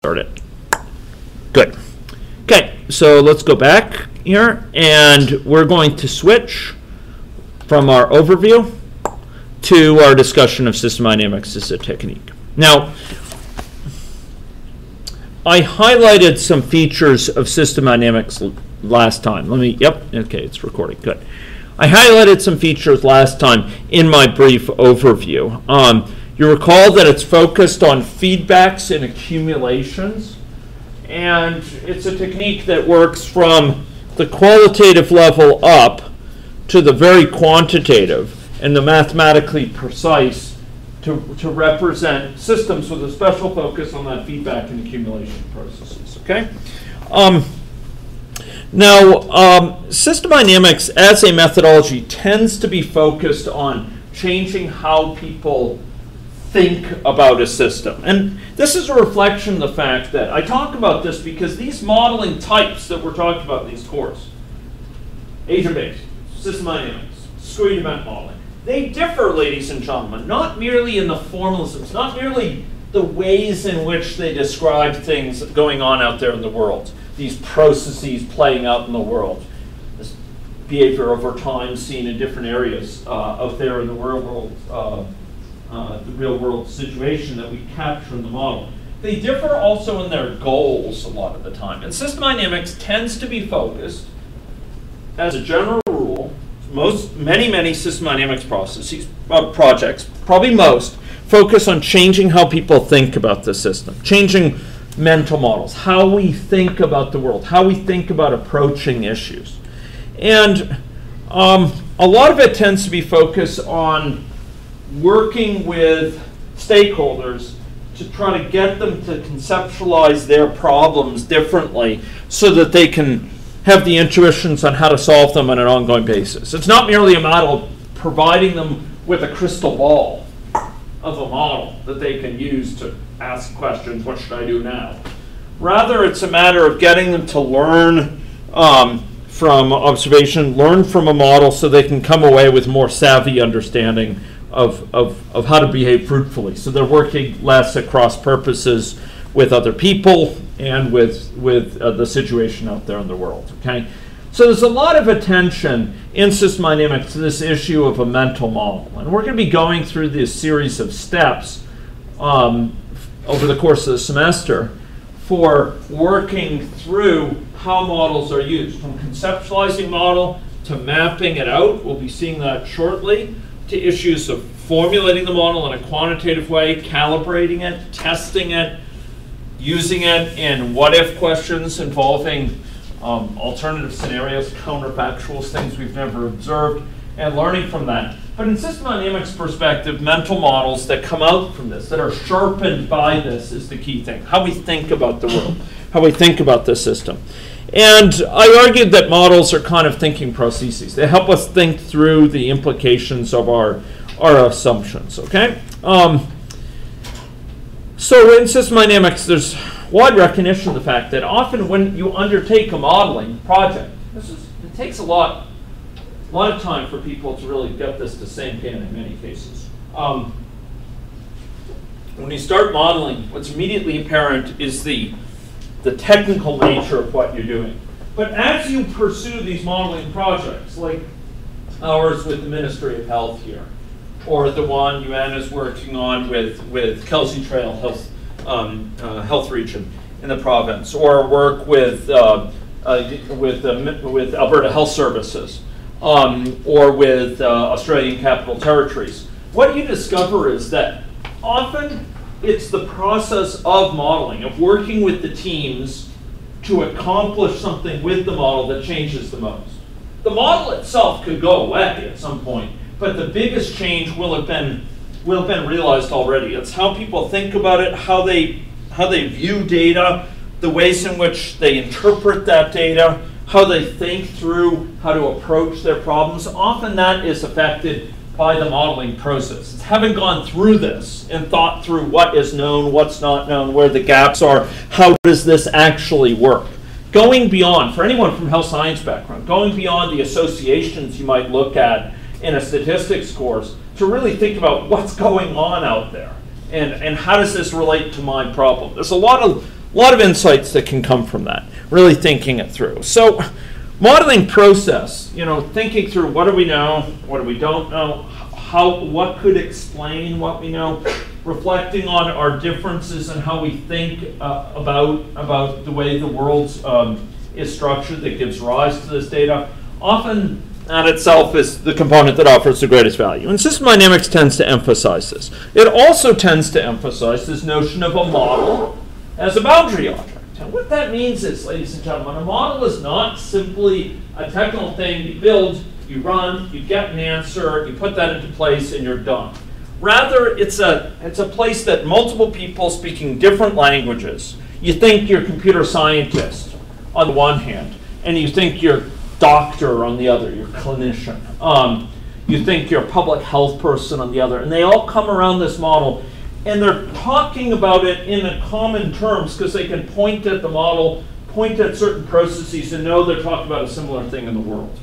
Start it. Good. Okay, so let's go back here, and we're going to switch from our overview to our discussion of system dynamics as a technique. Now, I highlighted some features of system dynamics last time. Okay, it's recording. Good. I highlighted some features last time in my brief overview. You recall that it's focused on feedbacks and accumulations, and it's a technique that works from the qualitative level up to the very quantitative and the mathematically precise to represent systems with a special focus on that feedback and accumulation processes. Okay. Now, system dynamics as a methodology tends to be focused on changing how people think about a system. And this is a reflection of the fact that I talk about this because these modeling types that we're talking about in these courses, agent-based, system dynamics, discrete event modeling, they differ, ladies and gentlemen, not merely in the formalisms, not merely the ways in which they describe things going on out there in the world, these processes playing out in the world, this behavior over time seen in different areas out there in the real world, the real-world situation that we capture in the model. They differ also in their goals a lot of the time. And system dynamics tends to be focused, as a general rule, many system dynamics projects, probably most, focus on changing how people think about the system, changing mental models, how we think about the world, how we think about approaching issues. And a lot of it tends to be focused on working with stakeholders to try to get them to conceptualize their problems differently so that they can have the intuitions on how to solve them on an ongoing basis. It's not merely a matter of providing them with a crystal ball of a model that they can use to ask questions, what should I do now? Rather, it's a matter of getting them to learn from observation, learn from a model so they can come away with more savvy understanding of how to behave fruitfully. So they're working less at cross purposes with other people and with the situation out there in the world. Okay, so there's a lot of attention in system dynamics to this issue of a mental model, and we're going to be going through this series of steps over the course of the semester for working through how models are used, from conceptualizing model to mapping it out. We'll be seeing that shortly, to issues of formulating the model in a quantitative way, calibrating it, testing it, using it in what-if questions involving alternative scenarios, counterfactuals, things we've never observed, and learning from that. But in system dynamics perspective, mental models that come out from this, that are sharpened by this, is the key thing. How we think about the world, how we think about the system. And I argued that models are kind of thinking processes. They help us think through the implications of our assumptions, okay? So in system dynamics, there's wide recognition of the fact that often when you undertake a modeling project, it takes a lot of time for people to really get this to sink in many cases. When you start modeling, what's immediately apparent is the technical nature of what you're doing. But as you pursue these modeling projects, like ours with the Ministry of Health here, or the one Yuan is working on with Kelsey Trail Health Region in the province, or work with Alberta Health Services, or with Australian Capital Territories, what you discover is that often it's the process of modeling, of working with the teams to accomplish something with the model that changes the most. The model itself could go away at some point, but the biggest change will have been realized already. It's how people think about it, how they view data, the ways in which they interpret that data, how they think through how to approach their problems. Often that is affected by the modeling process. It's having gone through this and thought through what is known, what's not known, where the gaps are, how does this actually work. Going beyond, for anyone from health science background, going beyond the associations you might look at in a statistics course to really think about what's going on out there and how does this relate to my problem. There's a lot of a lot of insights that can come from that, really thinking it through. So modeling process, thinking through what do we know, what do we don't know, what could explain what we know, reflecting on our differences and how we think about the way the world is structured that gives rise to this data. Often that itself is the component that offers the greatest value. And system dynamics tends to emphasize this. It also tends to emphasize this notion of a model as a boundary object. And what that means is, ladies and gentlemen, a model is not simply a technical thing you build, you run, you get an answer, you put that into place, and you're done. Rather, it's a place that multiple people speaking different languages. You think you're a computer scientist on the one hand, and you think you're doctor on the other, you're clinician. You think you're a public health person on the other, and they all come around this model, and they're talking about it in a common terms because they can point at the model, point at certain processes, and know they're talking about a similar thing in the world.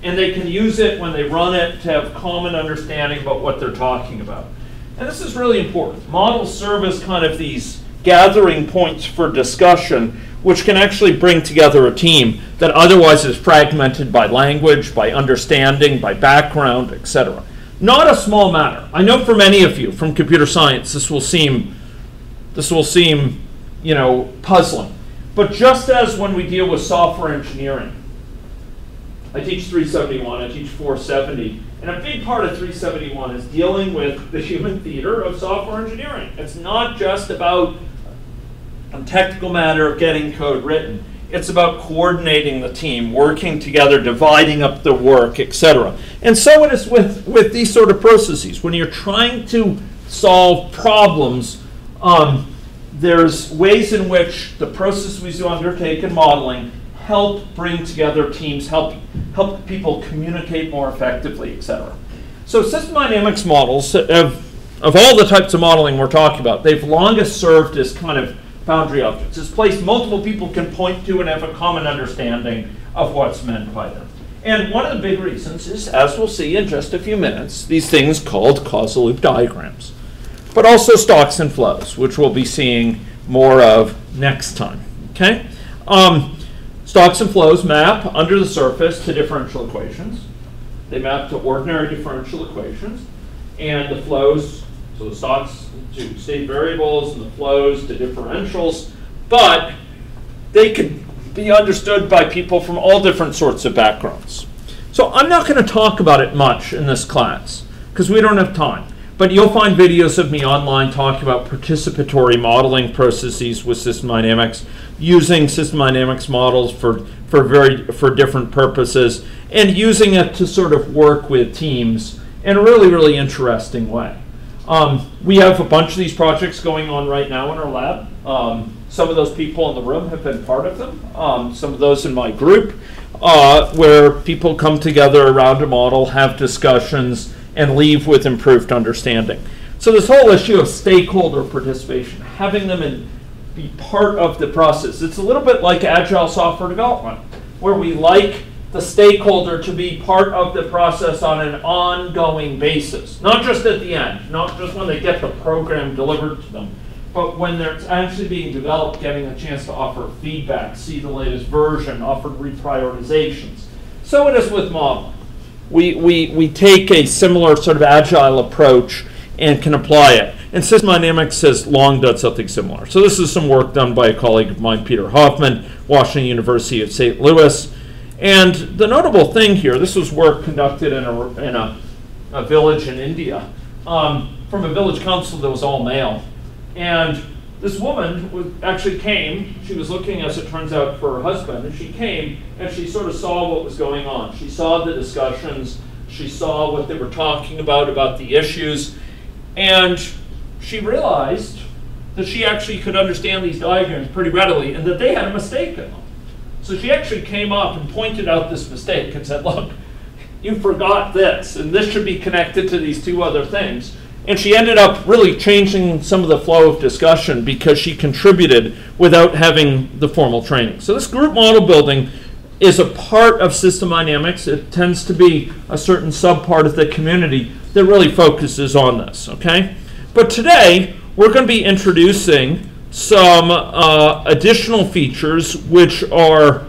And they can use it when they run it to have common understanding about what they're talking about. And this is really important. Models serve as kind of these gathering points for discussion, which can actually bring together a team that otherwise is fragmented by language, by understanding, by background, etc. Not a small matter. I know for many of you from computer science, this will seem, puzzling. But just as when we deal with software engineering, I teach 371, I teach 470, and a big part of 371 is dealing with the human theater of software engineering. It's not just about a technical matter of getting code written. It's about coordinating the team, working together, dividing up the work, etc. And so it is with these sort of processes. When you're trying to solve problems, there's ways in which the processes you undertake in modeling help bring together teams, help people communicate more effectively, etc. So system dynamics models, of all the types of modeling we're talking about, they've longest served as kind of boundary objects. It's a place multiple people can point to and have a common understanding of what's meant by them. And one of the big reasons is, as we'll see in just a few minutes, these things called causal loop diagrams, but also stocks and flows, which we'll be seeing more of next time. Okay? Stocks and flows map under the surface to differential equations. They map to ordinary differential equations. And the flows, so the stocks to state variables and the flows to differentials. But they can be understood by people from all different sorts of backgrounds. So I'm not going to talk about it much in this class because we don't have time. But you'll find videos of me online talking about participatory modeling processes with system dynamics, using system dynamics models for different purposes, and using it to sort of work with teams in a really, really interesting way. We have a bunch of these projects going on right now in our lab. Some of those people in the room have been part of them. Some of those in my group, where people come together around a model, have discussions, and leave with improved understanding. So this whole issue of stakeholder participation, having them be part of the process, it's a little bit like agile software development, where we like the stakeholder to be part of the process on an ongoing basis, not just at the end, not just when they get the program delivered to them, but when they're actually being developed, getting a chance to offer feedback, see the latest version, offer reprioritizations. So it is with modeling. We take a similar sort of agile approach and can apply it. And system dynamics has long done something similar. So this is some work done by a colleague of mine, Peter Hovmand, Washington University of St. Louis. And the notable thing here, this was work conducted in a village in India, from a village council that was all male. And this woman actually came, she was looking, as it turns out, for her husband, and she came and she sort of saw what was going on. She saw the discussions, she saw what they were talking about the issues, and she realized that she actually could understand these diagrams pretty readily and that they had a mistake in them. So she actually came up and pointed out this mistake and said, look, you forgot this, and this should be connected to these two other things. And she ended up really changing some of the flow of discussion because she contributed without having the formal training. So this group model building is a part of system dynamics. It tends to be a certain subpart of the community that really focuses on this, okay? But today, we're going to be introducing some additional features which are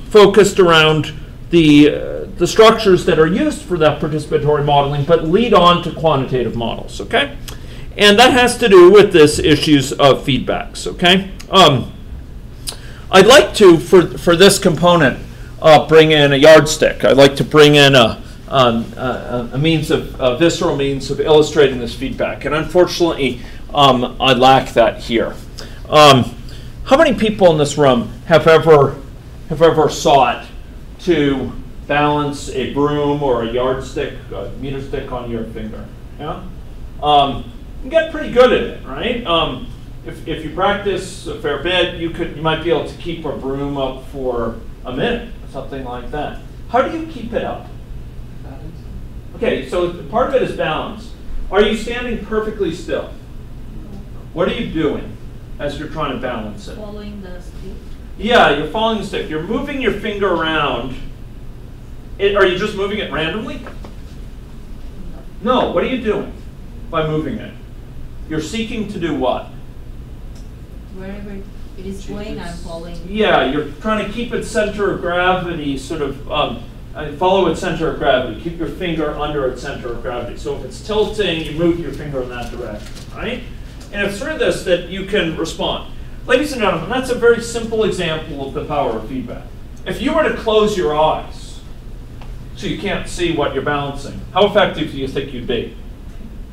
focused around the structures that are used for that participatory modeling, but lead on to quantitative models, okay? And that has to do with this issues of feedbacks, okay? I'd like to, for this component, bring in a yardstick. I'd like to bring in a visceral means of illustrating this feedback. And unfortunately, I lack that here. How many people in this room have ever sought to balance a broom or a yardstick, a meter stick on your finger? Yeah? You get pretty good at it, right? If you practice a fair bit, you might be able to keep a broom up for a minute, or something like that. How do you keep it up? Balance. Okay, so part of it is balance. Are you standing perfectly still? What are you doing as you're trying to balance it? Following the stick. Yeah, you're following the stick. You're moving your finger around. Are you just moving it randomly? No, what are you doing by moving it? You're seeking to do what? Wherever it is going, I'm following. Yeah, you're trying to keep its center of gravity, sort of follow its center of gravity. Keep your finger under its center of gravity. So if it's tilting, you move your finger in that direction, right? And it's through this that you can respond. Ladies and gentlemen, that's a very simple example of the power of feedback. If you were to close your eyes so you can't see what you're balancing, how effective do you think you'd be?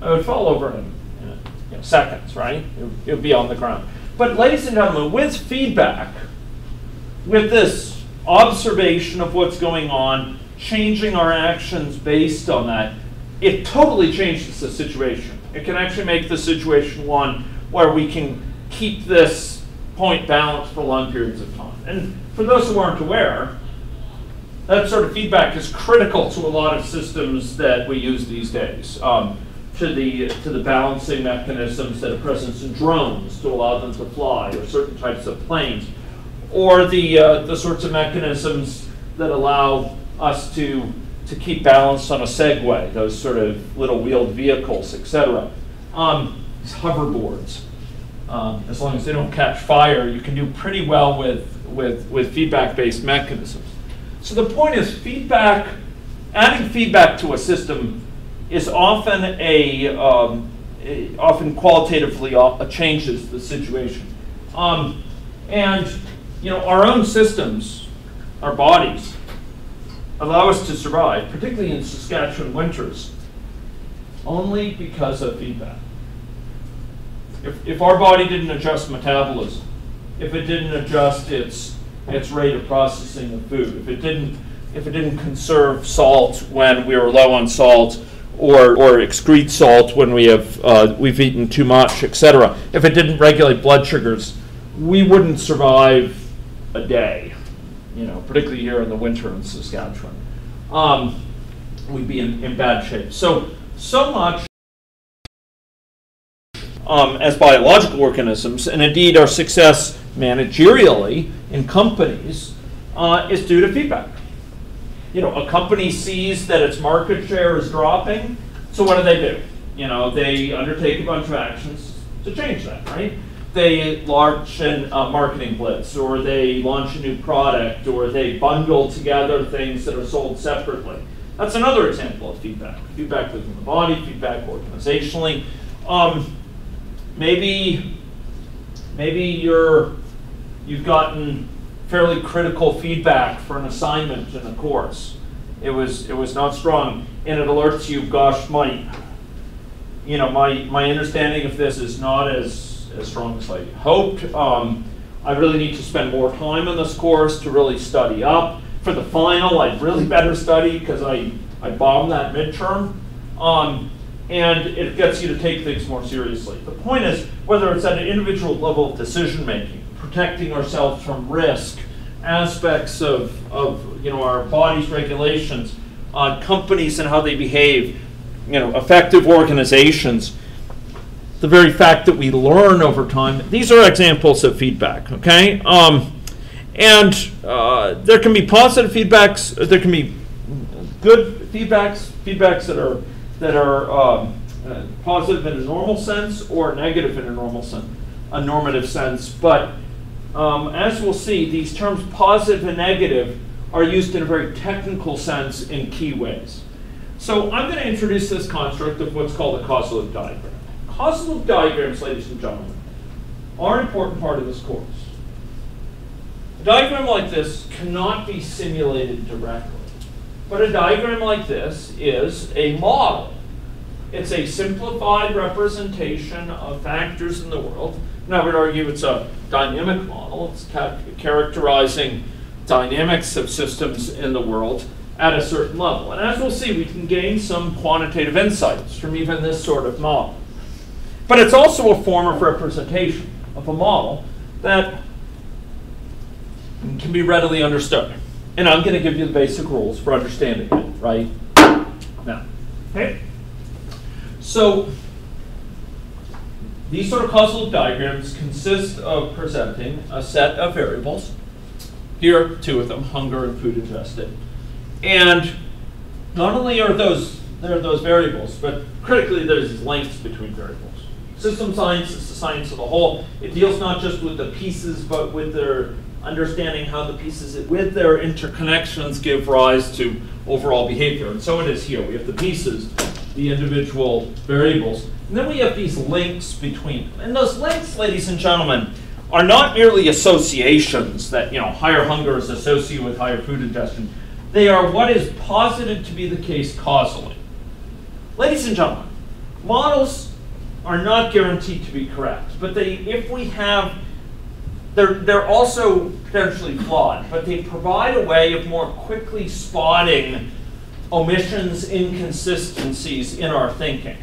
It would fall over in seconds, right? It would be on the ground. But ladies and gentlemen, with feedback, with this observation of what's going on, changing our actions based on that, it totally changes the situation. It can actually make the situation one where we can keep this point balanced for long periods of time. And for those who aren't aware, that sort of feedback is critical to a lot of systems that we use these days. To the balancing mechanisms that are present in drones to allow them to fly, or certain types of planes, or the sorts of mechanisms that allow us to keep balance on a Segway, those sort of little wheeled vehicles, etc. These hoverboards, as long as they don't catch fire, you can do pretty well with feedback-based mechanisms. So the point is, adding feedback to a system is often often qualitatively changes the situation. And our own systems, our bodies, allow us to survive, particularly in Saskatchewan winters, only because of feedback. If our body didn't adjust metabolism, if it didn't adjust its rate of processing of food, if it didn't conserve salt when we were low on salt, or excrete salt when we've eaten too much, etc. If it didn't regulate blood sugars, we wouldn't survive a day, particularly here in the winter in Saskatchewan. We'd be in bad shape. So much as biological organisms, and indeed our success managerially in companies, is due to feedback. A company sees that its market share is dropping, so what do? They undertake a bunch of actions to change that, right? They launch a marketing blitz, or they launch a new product, or they bundle together things that are sold separately. That's another example of feedback. Feedback within the body, feedback organizationally. Maybe you've gotten fairly critical feedback for an assignment in a course. It was not strong, and it alerts you, gosh, my understanding of this is not as strong as I hoped. I really need to spend more time on this course to really study up. For the final, I'd really better study because I bombed that midterm. And it gets you to take things more seriously. The point is, whether it's at an individual level of decision making, protecting ourselves from risk, aspects of our body's regulations, companies and how they behave, effective organizations, the very fact that we learn over time, these are examples of feedback, okay? And there can be positive feedbacks, there can be good feedbacks that are positive in a normal sense or negative in a normal sense. a normative sense, but as we'll see, these terms positive and negative are used in a very technical sense in key ways. So I'm going to introduce this construct of what's called a causal loop diagram. Causal loop diagrams, ladies and gentlemen, are an important part of this course. A diagram like this cannot be simulated directly, but a diagram like this is a model. It's a simplified representation of factors in the world. And I would argue it's a dynamic model. It's characterizing dynamics of systems in the world at a certain level. And as we'll see, we can gain some quantitative insights from even this sort of model. But it's also a form of representation of a model that can be readily understood. And I'm going to give you the basic rules for understanding it right now. Okay? So these sort of causal loop diagrams consist of presenting a set of variables. Here are two of them, hunger and food ingested. And not only are there those variables, but critically there's these links between variables. System science is the science of the whole. It deals not just with the pieces, but with their understanding how the pieces with their interconnections give rise to overall behavior. And so it is here. We have the pieces, the individual variables, and then we have these links between them. And those links, ladies and gentlemen, are not merely associations that, higher hunger is associated with higher food ingestion. They are what is posited to be the case causally. Ladies and gentlemen, models are not guaranteed to be correct, but they're also potentially flawed, but they provide a way of more quickly spotting omissions, inconsistencies in our thinking.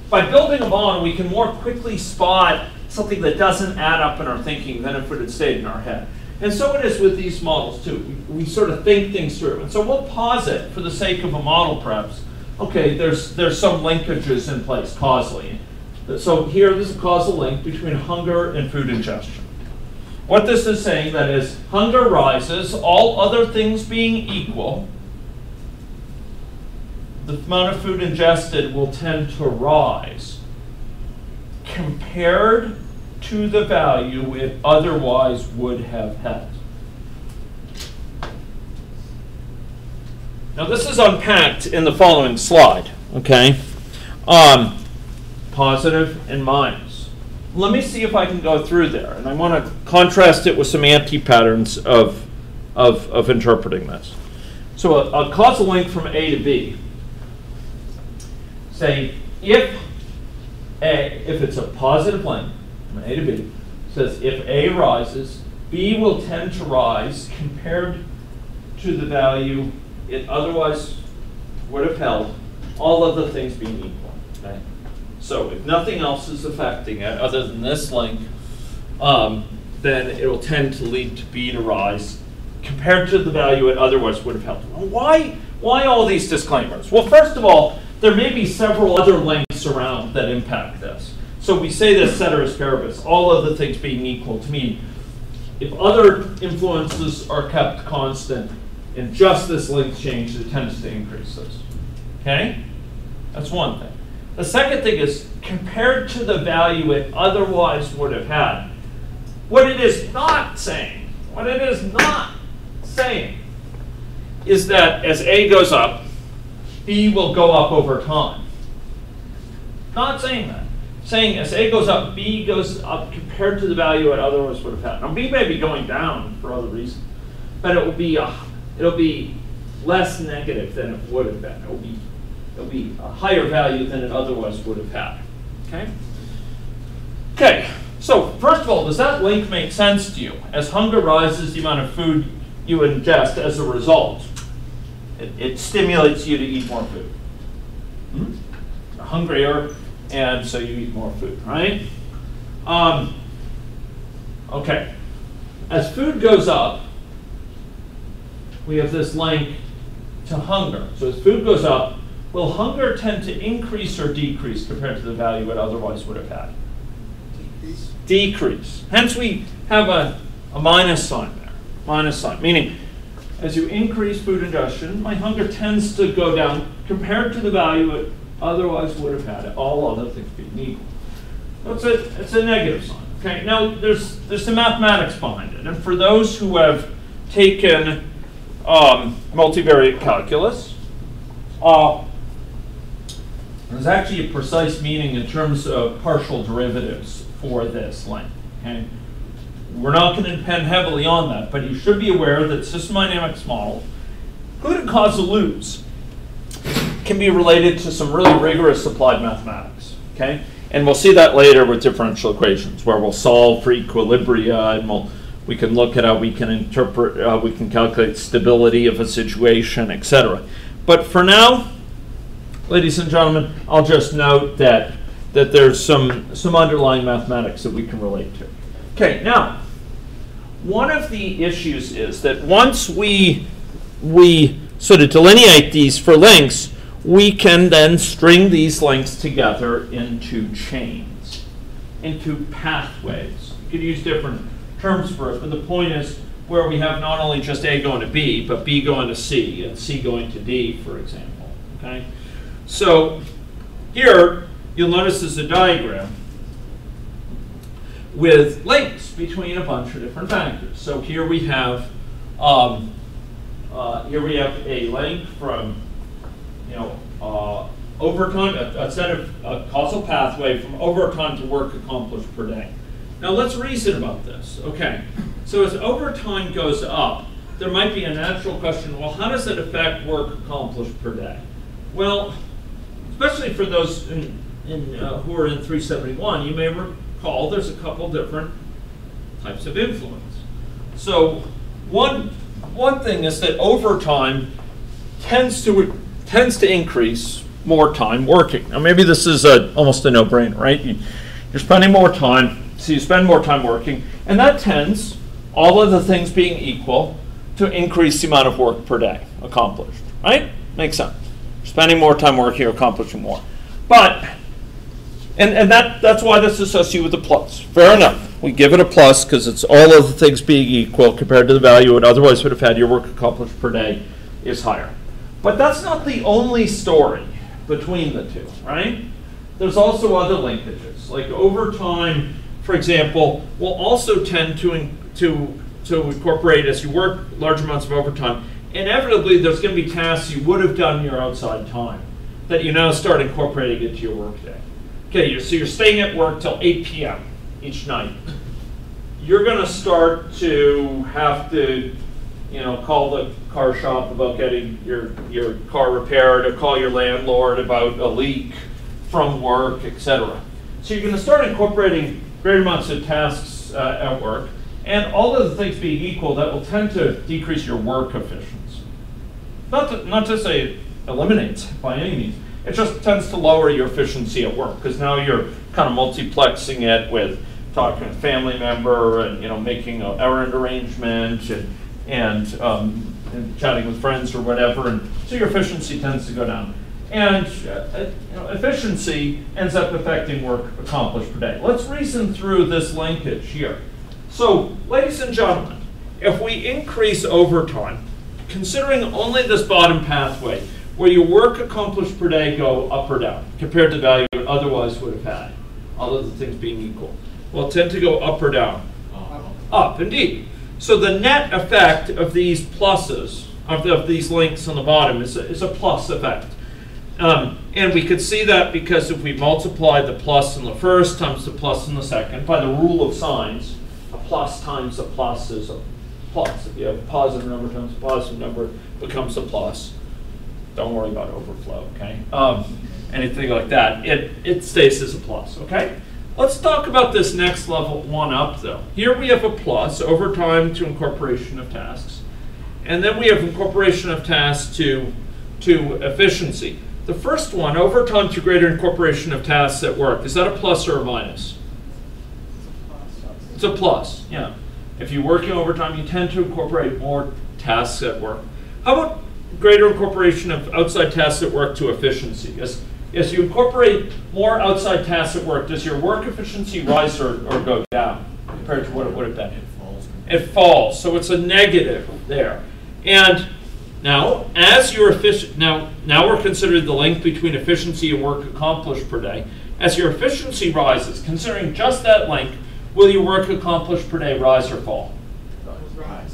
By building a model, we can more quickly spot something that doesn't add up in our thinking than if it had stayed in our head. And so it is with these models too. We sort of think things through. And so we'll posit, for the sake of a model perhaps, okay, there's some linkages in place causally. So here, there's a causal link between hunger and food ingestion. What this is saying, that is, hunger rises, all other things being equal, the amount of food ingested will tend to rise compared to the value it otherwise would have had. Now this is unpacked in the following slide, okay? Positive and minus. Let me see if I can go through there, and I want to contrast it with some anti-patterns of interpreting this. So a causal link from A to B. Say if it's a positive link from A to B, says if A rises, B will tend to rise compared to the value it otherwise would have held, all other things being equal. Okay? So if nothing else is affecting it other than this link, then it will tend to lead to B to rise compared to the value it otherwise would have held. Why all these disclaimers? Well, first of all, there may be several other links around that impact this. So we say this ceteris paribus, all other things being equal, to mean if other influences are kept constant and just this link change, it tends to increase this. Okay? That's one thing. The second thing is compared to the value it otherwise would have had. What it is not saying is that as A goes up, B will go up over time. Not saying that. Saying as A goes up, B goes up compared to the value it otherwise would have had. Now B may be going down for other reasons, but it'll be less negative than it would have been. It'll be a higher value than it otherwise would have had. Okay? Okay, so first of all, does that link make sense to you? As hunger rises, the amount of food you ingest as a result, it stimulates you to eat more food. You're hungrier, and so you eat more food, right? Okay. As food goes up, we have this link to hunger. So as food goes up, will hunger tend to increase or decrease compared to the value it otherwise would have had? Decrease. Decrease. Hence we have a minus sign there. Minus sign, meaning as you increase food ingestion, my hunger tends to go down compared to the value it otherwise would have had, all other things being equal. So it's a negative sign. Okay, now there's some mathematics behind it. And for those who have taken multivariate calculus, there's actually a precise meaning in terms of partial derivatives for this length. Okay? We're not going to depend heavily on that, but you should be aware that system dynamics models, including causal loops, can be related to some really rigorous applied mathematics. Okay? And we'll see that later with differential equations, where we'll solve for equilibria, and we can look at how we can interpret, we can calculate stability of a situation, etc. But for now, ladies and gentlemen, I'll just note that there's some underlying mathematics that we can relate to. Okay, now, one of the issues is that once we sort of delineate these for lengths, we can then string these lengths together into chains, into pathways. You could use different terms for it, but the point is where we have not only just A going to B, but B going to C, and C going to D, for example. Okay? So here, you'll notice there's a diagram with links between a bunch of different factors. So here we have a link from overtime, a set of a causal pathway from overtime to work accomplished per day. Now let's reason about this. Okay, so as overtime goes up, there might be a natural question, well, how does it affect work accomplished per day? Well, especially for those who are in 371, you may recall there's a couple different types of influence. So one thing is that overtime tends to increase more time working. Now maybe this is almost a no-brainer, right? You're spending more time, so you spend more time working, and that tends, all of the things being equal, to increase the amount of work per day accomplished, right? Makes sense. Spending more time working, you're accomplishing more. But, and that's why this is associated with a plus. Fair enough. We give it a plus because it's all of the things being equal compared to the value it otherwise would have had. Your work accomplished per day is higher. But that's not the only story between the two, right? There's also other linkages. Like overtime, for example, will also tend to incorporate, as you work large amounts of overtime, inevitably there's going to be tasks you would have done in your outside time that you now start incorporating into your workday. Okay, so you're staying at work till 8 p.m. each night. You're going to start to have to call the car shop about getting your car repaired, or call your landlord about a leak from work, etc. So you're going to start incorporating great amounts of tasks at work, and all of the things being equal, that will tend to decrease your work efficiency. Not to say it eliminates it by any means. It just tends to lower your efficiency at work, because now you're kind of multiplexing it with talking to a family member and making an errand arrangement and chatting with friends or whatever, and so your efficiency tends to go down. And efficiency ends up affecting work accomplished per day. Let's reason through this linkage here. So, ladies and gentlemen, if we increase overtime, considering only this bottom pathway, where your work accomplished per day go up or down compared to the value it otherwise would have had, all of the things being equal, will tend to go up or down? Up, indeed. So the net effect of these pluses, of these links on the bottom, is a plus effect. And we could see that because if we multiply the plus in the first times the plus in the second, by the rule of signs, a plus times a plus is a plus. If you have a positive number times a positive number, it becomes a plus. Don't worry about overflow, okay? Anything like that, it stays as a plus, okay? Let's talk about this next level one up, though. Here we have a plus, overtime to incorporation of tasks. And then we have incorporation of tasks to efficiency. The first one, overtime to greater incorporation of tasks at work, is that a plus or a minus? It's a plus, yeah. If you're working overtime, you tend to incorporate more tasks at work. How about greater incorporation of outside tasks at work to efficiency? As you incorporate more outside tasks at work, does your work efficiency rise or go down compared to what it would have been? It falls. So it's a negative there. And now, as your now we're considering the length between efficiency and work accomplished per day. As your efficiency rises, considering just that length, will your work accomplished per day rise or fall?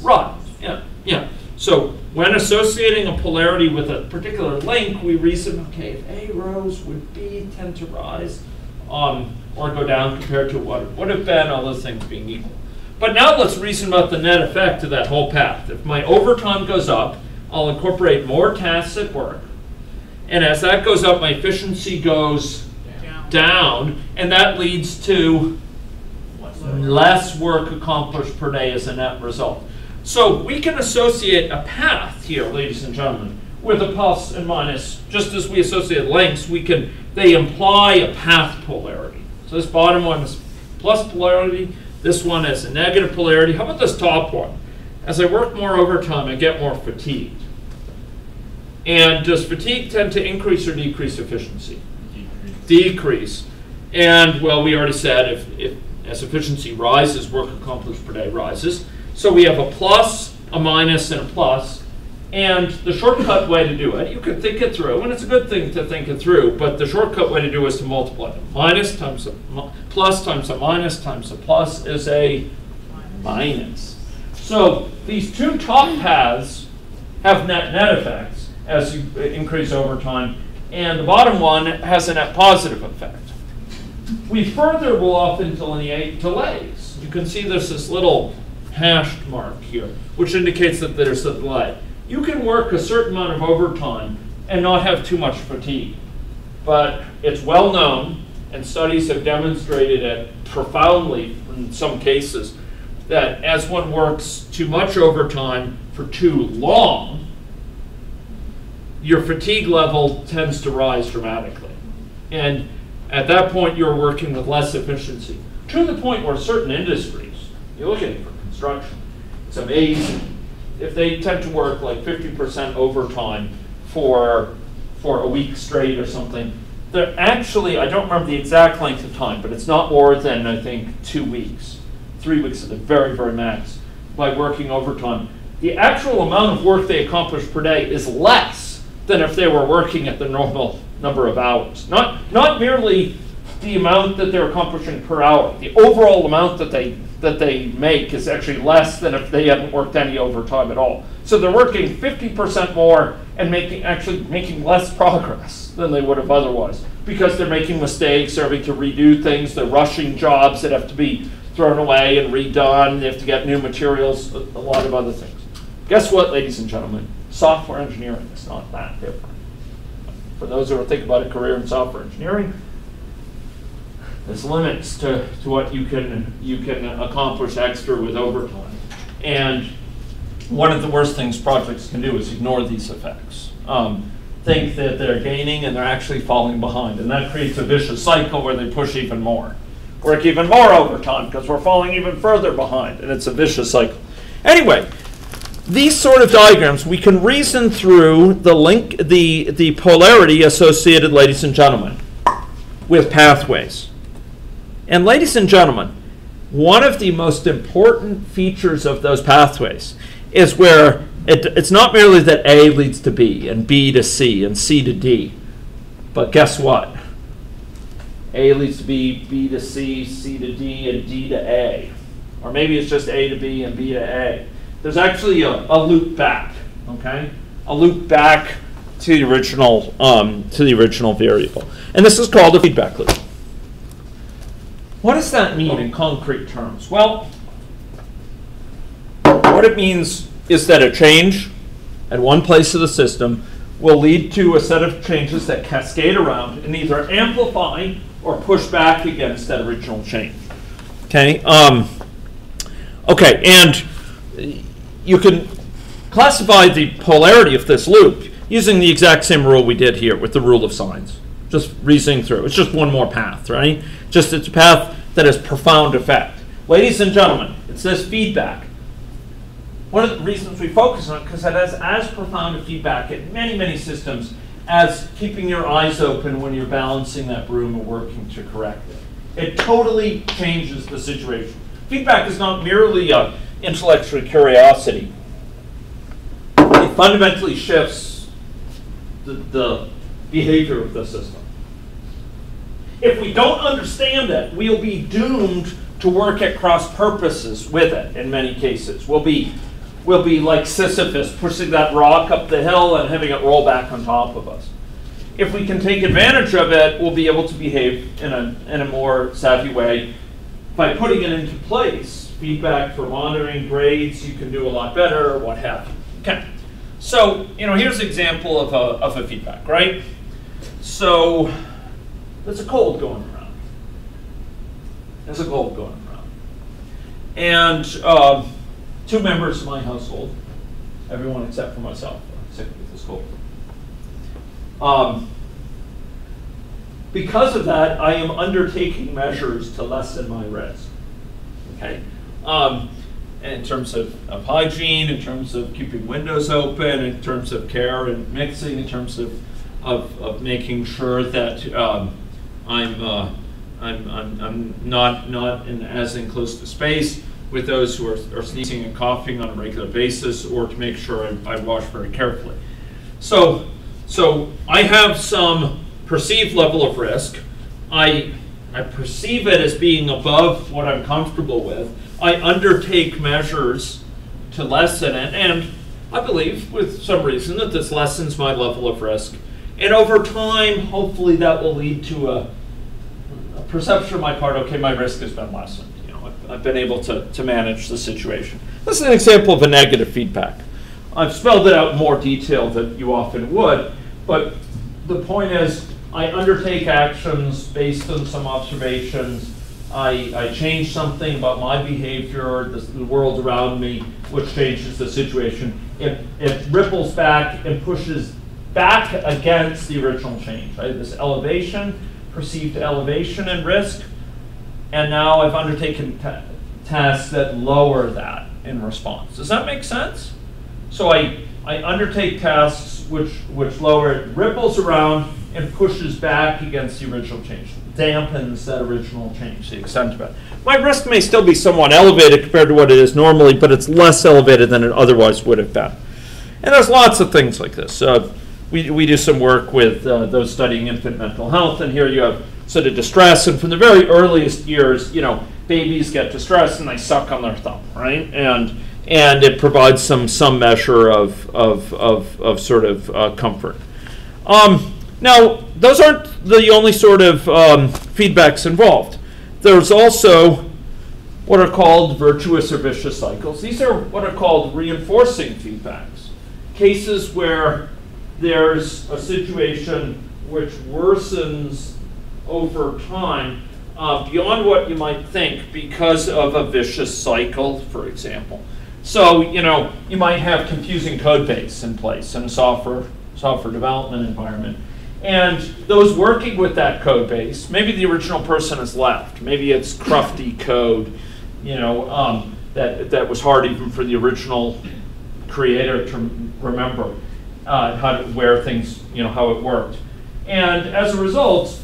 Rise. Yeah. So when associating a polarity with a particular link, we reason, okay, if A rose, would B tend to rise or go down compared to what it would have been, all those things being equal. But now let's reason about the net effect of that whole path. If my overtime goes up, I'll incorporate more tasks at work. And as that goes up, my efficiency goes down, and that leads to less work accomplished per day as a net result. So we can associate a path here, ladies and gentlemen, with a plus and minus. Just as we associate lengths, they imply a path polarity. So this bottom one is plus polarity, this one is a negative polarity. How about this top one? As I work more overtime, I get more fatigued. And does fatigue tend to increase or decrease efficiency? Decrease. And, well, we already said if as efficiency rises, work accomplished per day rises. So we have a plus, a minus, and a plus. And the shortcut way to do it, you can think it through, and it's a good thing to think it through, but the shortcut way to do it is to multiply them. Minus times a plus times a minus times a plus is a minus. So these two top paths have net effects as you increase overtime, and the bottom one has a net positive effect. We further will often delineate delays. You can see there's this little hashed mark here, which indicates that there's a delay. You can work a certain amount of overtime and not have too much fatigue. But it's well known, and studies have demonstrated it profoundly in some cases, that as one works too much overtime for too long, your fatigue level tends to rise dramatically. And at that point, you're working with less efficiency. To the point where certain industries, you look at it for construction, it's amazing. If they tend to work like 50% overtime for a week straight or something, they're actually, I don't remember the exact length of time, but it's not more than, I think, 2 weeks. 3 weeks at the very, very max by working overtime. The actual amount of work they accomplish per day is less than if they were working at the normal number of hours. Not merely the amount that they're accomplishing per hour. The overall amount that they make is actually less than if they hadn't worked any overtime at all. So they're working 50% more and actually making less progress than they would have otherwise, because they're making mistakes, they're having to redo things, they're rushing jobs that have to be thrown away and redone, they have to get new materials, a lot of other things. Guess what, ladies and gentlemen? Software engineering is not that different. For those who are thinking about a career in software engineering, there's limits to what you can accomplish extra with overtime. And one of the worst things projects can do is ignore these effects. Think that they're gaining and they're actually falling behind. And that creates a vicious cycle where they push even more. Work even more overtime because we're falling even further behind. And it's a vicious cycle. Anyway, these sort of diagrams, we can reason through the polarity associated, ladies and gentlemen, with pathways. And ladies and gentlemen, one of the most important features of those pathways is where it's not merely that A leads to B and B to C and C to D, but guess what? A leads to B, B to C, C to D, and D to A. Or maybe it's just A to B and B to A. There's actually a loop back, okay? A loop back to the original variable. And this is called a feedback loop. What does that mean in concrete terms? Well, what it means is that a change at one place of the system will lead to a set of changes that cascade around and either amplify or push back against that original change. Okay. Okay, and you can classify the polarity of this loop using the exact same rule we did here with the rule of sines. Just reasoning through. It's just one more path, right? Just it's a path that has profound effect. Ladies and gentlemen, it's this feedback. One of the reasons we focus on it because it has as profound a feedback in many, many systems as keeping your eyes open when you're balancing that broom and working to correct it. It totally changes the situation. Feedback is not merely an intellectual curiosity. It fundamentally shifts the behavior of the system. If we don't understand it, we'll be doomed to work at cross purposes with it in many cases. We'll be like Sisyphus, pushing that rock up the hill and having it roll back on top of us. If we can take advantage of it, we'll be able to behave in a more savvy way by putting it into place. Feedback for monitoring grades, you can do a lot better, or what have you. Okay, so here's an example of a feedback, right? So there's a cold going around. There's a cold going around. And 2 members of my household, everyone except for myself, are sick with this cold. Because of that, I am undertaking measures to lessen my risk. Okay, in terms of hygiene, in terms of keeping windows open, in terms of care and mixing, in terms of making sure that I'm not in as enclosed a space with those who are sneezing and coughing on a regular basis, or to make sure I wash very carefully. So I have some perceived level of risk. I perceive it as being above what I'm comfortable with. I undertake measures to lessen it, and I believe, with some reason, that this lessens my level of risk. And over time, hopefully that will lead to a perception on my part, okay, my risk has been lessened. I've been able to manage the situation. This is an example of a negative feedback. I've spelled it out in more detail than you often would, but the point is, I undertake actions based on some observations. I change something about my behavior, the world around me, which changes the situation. It ripples back and pushes back against the original change. Right? This elevation, perceived elevation and risk, and now I've undertaken tasks that lower that in response. Does that make sense? So I undertake tasks which lower it, ripples around, and pushes back against the original change, dampens that original change, the extent of it. My risk may still be somewhat elevated compared to what it is normally, but it's less elevated than it otherwise would have been. And there's lots of things like this. We do some work with those studying infant mental health, and here you have sort of distress, and from the very earliest years, babies get distressed and they suck on their thumb, right? And it provides some measure of sort of comfort. Now, those aren't the only sort of feedbacks involved. There's also what are called virtuous or vicious cycles. These are what are called reinforcing feedbacks. Cases where there's a situation which worsens over time beyond what you might think because of a vicious cycle, for example. So, you might have confusing code base in place in a software development environment. And those working with that code base, maybe the original person has left. Maybe it's crufty code, that was hard even for the original creator to remember where things, how it worked. And as a result,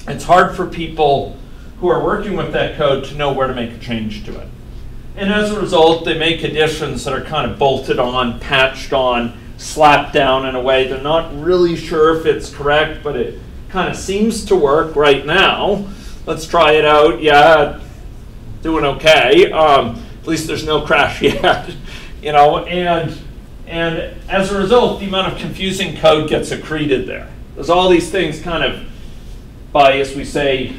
it's hard for people who are working with that code to know where to make a change to it. And as a result, they make additions that are kind of bolted on, patched on, slapped down in a way they're not really sure if it's correct, but it kind of seems to work right now. Let's try it out. Yeah, doing okay. At least there's no crash yet. And as a result, the amount of confusing code gets accreted there. There's all these things kind of by, as we say,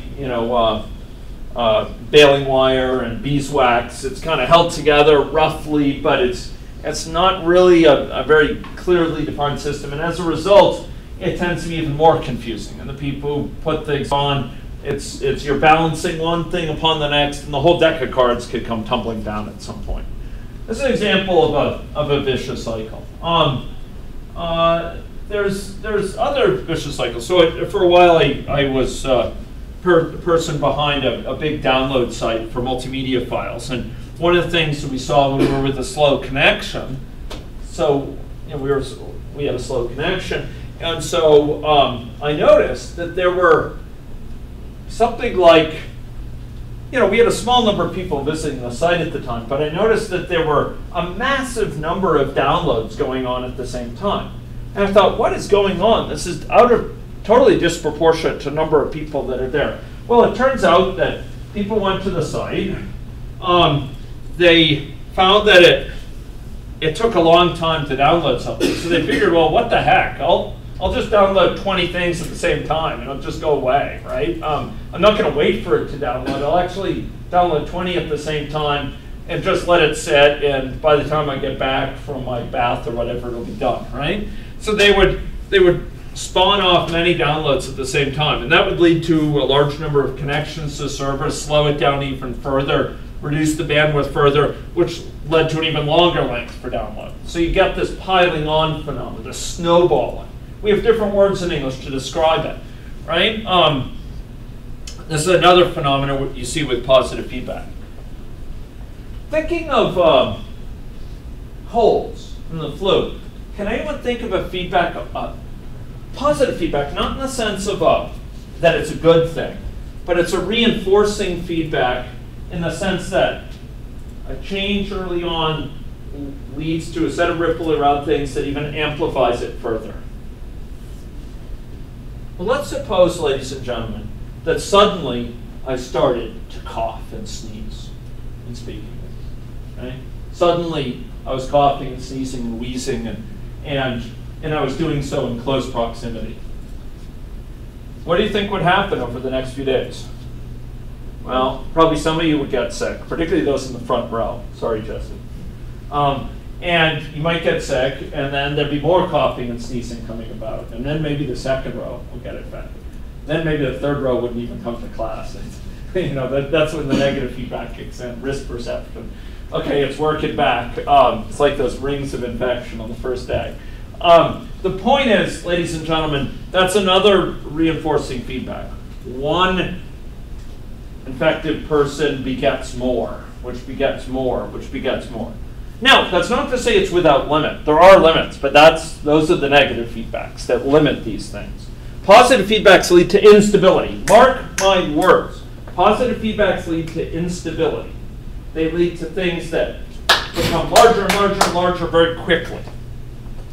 baling wire and beeswax. It's kind of held together roughly, but it's not really a very clearly defined system. And as a result, it tends to be even more confusing. And the people who put things on, it's you're balancing one thing upon the next, and the whole deck of cards could come tumbling down at some point. This is an example of a vicious cycle. There's other vicious cycles. So for a while, I was the person behind a big download site for multimedia files, and one of the things that we saw when we were with a slow connection, so we had a slow connection, and so I noticed that there were something like, we had a small number of people visiting the site at the time, but I noticed that there were a massive number of downloads going on at the same time. And I thought, what is going on? This is totally disproportionate to the number of people that are there. Well, it turns out that people went to the site. They found that it took a long time to download something. So they figured, well, what the heck? I'll just download 20 things at the same time and it'll just go away, right? I'm not going to wait for it to download. I'll actually download 20 at the same time and just let it sit, and by the time I get back from my bath or whatever, it'll be done, right? So they would spawn off many downloads at the same time, and that would lead to a large number of connections to the server, slow it down even further, reduce the bandwidth further, which led to an even longer length for download. So you get this piling on phenomenon, this snowballing. We have different words in English to describe it, right? This is another phenomenon you see with positive feedback. Thinking of holes in the flute, can anyone think of a feedback, positive feedback, not in the sense of that it's a good thing, but it's a reinforcing feedback in the sense that a change early on leads to a set of ripple around things that even amplifies it further. Well, let's suppose, ladies and gentlemen, that suddenly I started to cough and sneeze in speaking. Right? Suddenly I was coughing and sneezing and wheezing, and I was doing so in close proximity. What do you think would happen over the next few days? Well, probably some of you would get sick, particularly those in the front row. Sorry, Jesse. And you might get sick, and then there'd be more coughing and sneezing coming about, and then maybe the second row will get infected. Then maybe the third row wouldn't even come to class. That's when the negative feedback kicks in, risk perception. Okay, it's working back. It's like those rings of infection on the first day. The point is, ladies and gentlemen, that's another reinforcing feedback. One infected person begets more, which begets more, which begets more. Now, that's not to say it's without limit. There are limits, but those are the negative feedbacks that limit these things. Positive feedbacks lead to instability. Mark my words. Positive feedbacks lead to instability. They lead to things that become larger and larger and larger very quickly.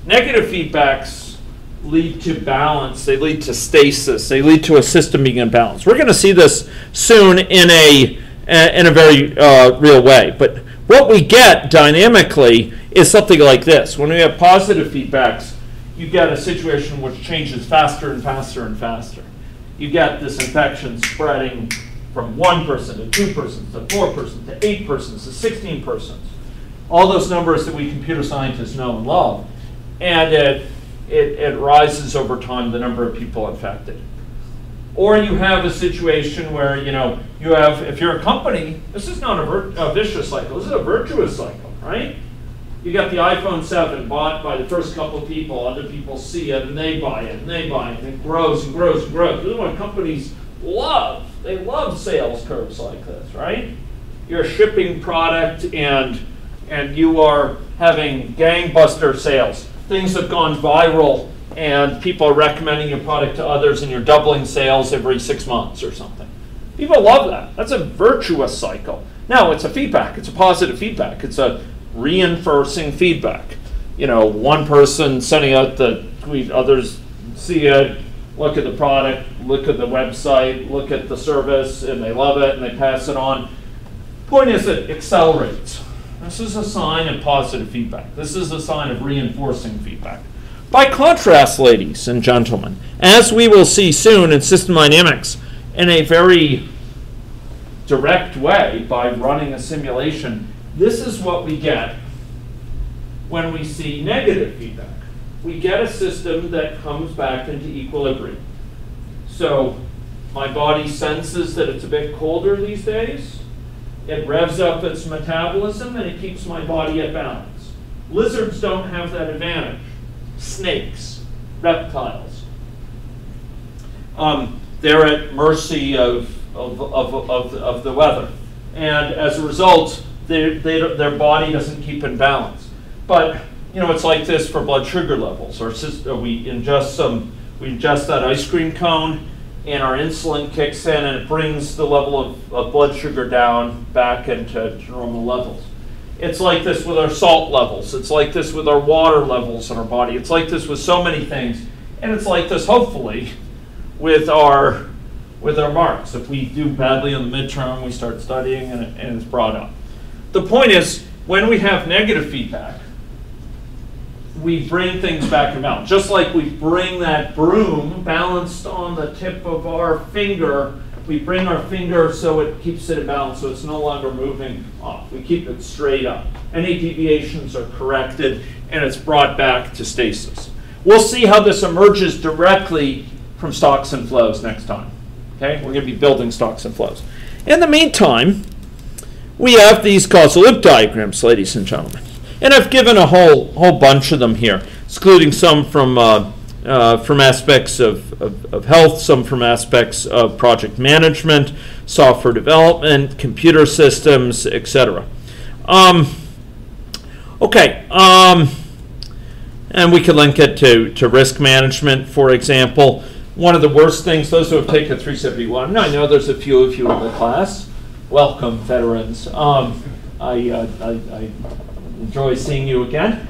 Negative feedbacks lead to balance. They lead to stasis. They lead to a system being in balance. We're going to see this soon in a very real way. But what we get dynamically is something like this. When we have positive feedbacks, you get a situation which changes faster and faster and faster. You get this infection spreading from 1 person to 2 persons to 4 persons to 8 persons to 16 persons. All those numbers that we computer scientists know and love. And it rises over time, the number of people infected. Or you have a situation where, you have, if you're a company, this is not a vicious cycle, this is a virtuous cycle, right? You got the iPhone 7 bought by the first couple of people, other people see it, and they buy it, and they buy it, and it grows and grows and grows. This is what companies love. They love sales curves like this, right? You're shipping product, and you are having gangbuster sales. Things have gone viral, and people are recommending your product to others, and you're doubling sales every 6 months or something. People love that. That's a virtuous cycle. Now, it's a feedback. It's a positive feedback. It's a reinforcing feedback. One person sending out the tweet, others see it, look at the product, look at the website, look at the service, and they love it, and they pass it on. Point is, it accelerates. This is a sign of positive feedback. This is a sign of reinforcing feedback. By contrast, ladies and gentlemen, as we will see soon in system dynamics, in a very direct way by running a simulation, this is what we get when we see negative feedback. We get a system that comes back into equilibrium. So my body senses that it's a bit colder these days. It revs up its metabolism, and it keeps my body at balance. Lizards don't have that advantage. Snakes, reptiles, they're at mercy of the weather, and as a result, their body doesn't keep in balance. But it's like this for blood sugar levels. We ingest that ice cream cone, and our insulin kicks in, and it brings the level of blood sugar down back into normal levels. It's like this with our salt levels. It's like this with our water levels in our body. It's like this with so many things. And it's like this, hopefully, with our with our marks. If we do badly on the midterm, we start studying and it's brought up. The point is, when we have negative feedback, we bring things back in balance. Just like we bring that broom balanced on the tip of our finger, we bring our finger so it keeps it in balance, so it's no longer moving off. We keep it straight up. Any deviations are corrected, and it's brought back to stasis. We'll see how this emerges directly from stocks and flows next time. Okay, we're going to be building stocks and flows. In the meantime, we have these causal loop diagrams, ladies and gentlemen. And I've given a whole bunch of them here, excluding some from aspects of health, some from aspects of project management, software development, computer systems, etc. And we could link it to risk management, for example. One of the worst things, those who have taken 371, and I know there's a few of you in the class. Welcome, veterans. I enjoy seeing you again.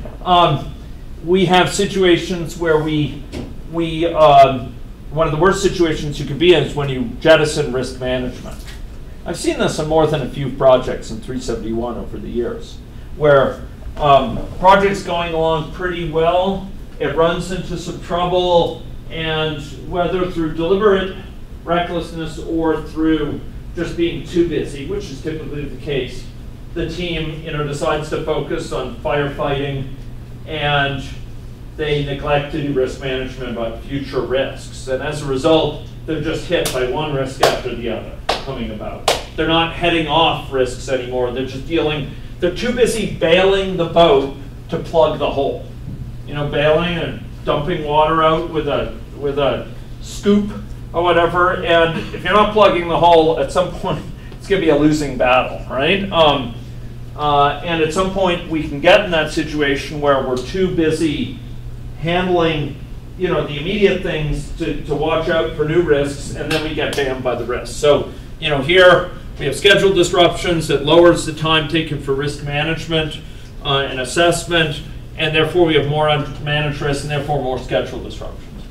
We have situations where one of the worst situations you could be in is when you jettison risk management. I've seen this on more than a few projects in 371 over the years, where project's going along pretty well, it runs into some trouble, and whether through deliberate recklessness or through just being too busy, which is typically the case, the team decides to focus on firefighting, and they neglect to do risk management about future risks. And as a result, they're just hit by one risk after the other coming about. They're not heading off risks anymore. They're just they're too busy bailing the boat to plug the hole. Bailing and dumping water out with a scoop or whatever. And if you're not plugging the hole, at some point, it's going to be a losing battle, right? And at some point, we can get in that situation where we're too busy handling, the immediate things to watch out for new risks, and then we get bammed by the risks. So, here we have schedule disruptions that lowers the time taken for risk management and assessment, and therefore we have more unmanaged risks, and therefore more schedule disruptions.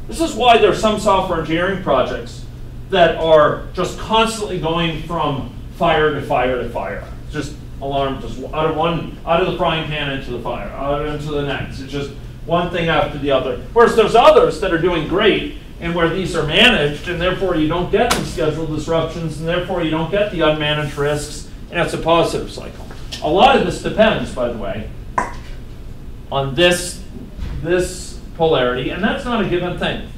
This is why there are some software engineering projects that are just constantly going from fire to fire to fire. Just alarm, just out of the frying pan into the fire, out into the next. It's just one thing after the other. Whereas there's others that are doing great, and where these are managed, and therefore you don't get the schedule disruptions, and therefore you don't get the unmanaged risks, and it's a positive cycle. A lot of this depends, by the way, on this polarity, and that's not a given thing.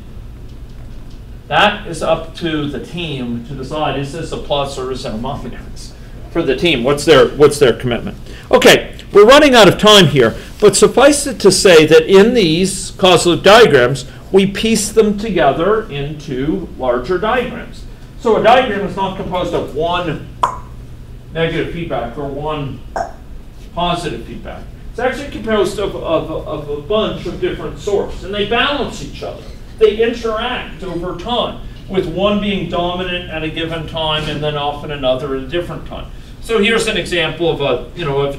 That is up to the team to decide, is this a plus or is it a minus for the team? What's their commitment? Okay, we're running out of time here, but suffice it to say that in these causal loop diagrams, we piece them together into larger diagrams. So a diagram is not composed of one negative feedback or one positive feedback. It's actually composed of a bunch of different sorts, and they balance each other. They interact over time, with one being dominant at a given time and then often another at a different time. So here's an example of a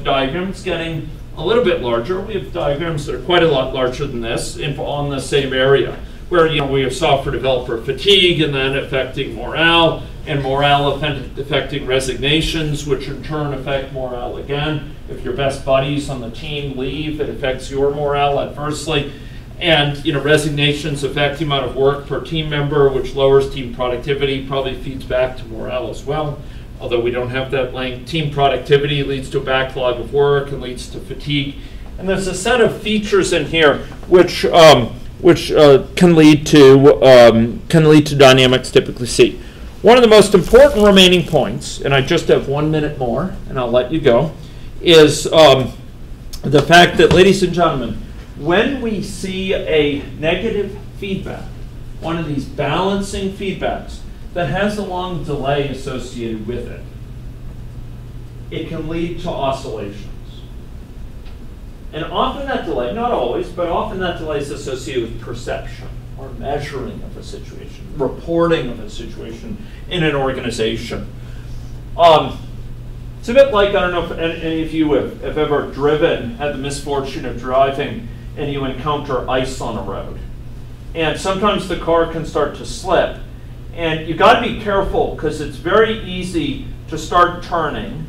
diagram. It's getting a little bit larger. We have diagrams that are quite a lot larger than this on the same area, where we have software developer fatigue and then affecting morale, and morale affecting resignations, which in turn affect morale again. If your best buddies on the team leave, it affects your morale adversely. And resignations affect the amount of work per team member, which lowers team productivity, probably feeds back to morale as well. Although we don't have that link, team productivity leads to a backlog of work and leads to fatigue. And there's a set of features in here which can lead to dynamics typically see. One of the most important remaining points, and I just have 1 minute more, and I'll let you go, is the fact that, ladies and gentlemen, when we see a negative feedback, one of these balancing feedbacks that has a long delay associated with it, it can lead to oscillations. And often that delay, not always, but often that delay is associated with perception or measuring of a situation, reporting of a situation in an organization. It's a bit like, I don't know if any of you have ever had the misfortune of driving and you encounter ice on a road. And sometimes the car can start to slip, And you got to be careful because it's very easy to start turning